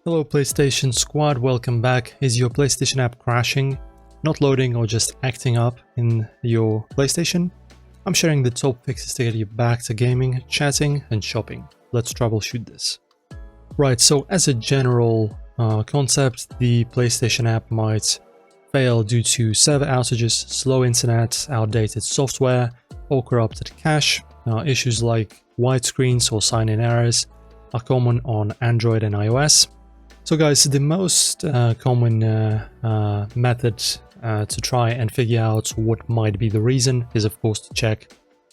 Hello PlayStation squad, welcome back. Is your PlayStation app crashing, not loading or just acting up in your PlayStation? I'm sharing the top fixes to get you back to gaming, chatting and shopping. Let's troubleshoot this. Right, so as a general concept, the PlayStation app might fail due to server outages, slow internet, outdated software or corrupted cache. Issues like white screens or sign-in errors are common on Android and iOS. So guys, the most common method to try and figure out what might be the reason is of course to check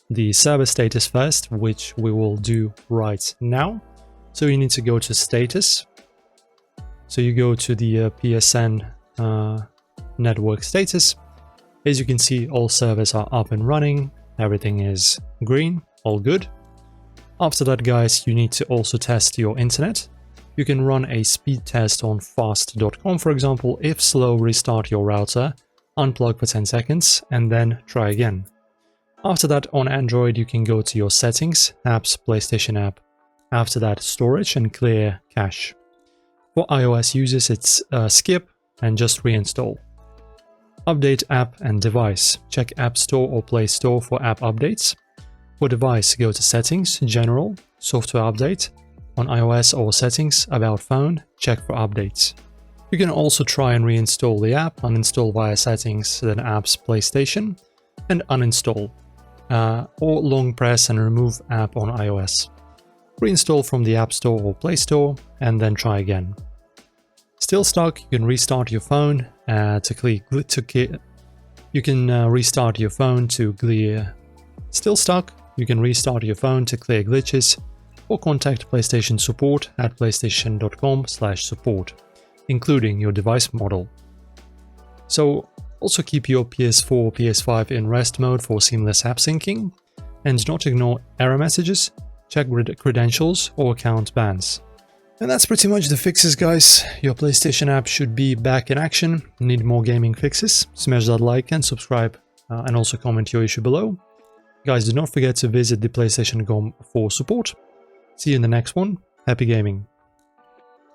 the server status first, which we will do right now. So you need to go to status. So you go to the PSN network status. As you can see, all servers are up and running. Everything is green, all good. After that, guys, you need to also test your internet. You can run a speed test on fast.com, for example. If slow, restart your router, unplug for 10 seconds, and then try again. After that, on Android, you can go to your settings, apps, PlayStation app. After that, storage and clear cache. For iOS users, it's skip and just reinstall. Update app and device. Check App Store or Play Store for app updates. For device, go to Settings, General, Software Update. On iOS or Settings, About Phone, check for updates. You can also try and reinstall the app, uninstall via Settings, then Apps, PlayStation, and uninstall. Or long press and remove app on iOS. Reinstall from the App Store or Play Store, and then try again. Still stuck, you can restart your phone restart your phone to clear. Still stuck, you can restart your phone to clear glitches, or contact PlayStation support at playstation.com/support, including your device model. So also keep your PS4 or PS5 in rest mode for seamless app syncing, and do not ignore error messages, check credentials or account bans. And that's pretty much the fixes, guys. Your PlayStation app should be back in action. Need more gaming fixes? Smash that like and subscribe, and also comment your issue below. Guys, do not forget to visit the PlayStation.com for support. See you in the next one. Happy gaming.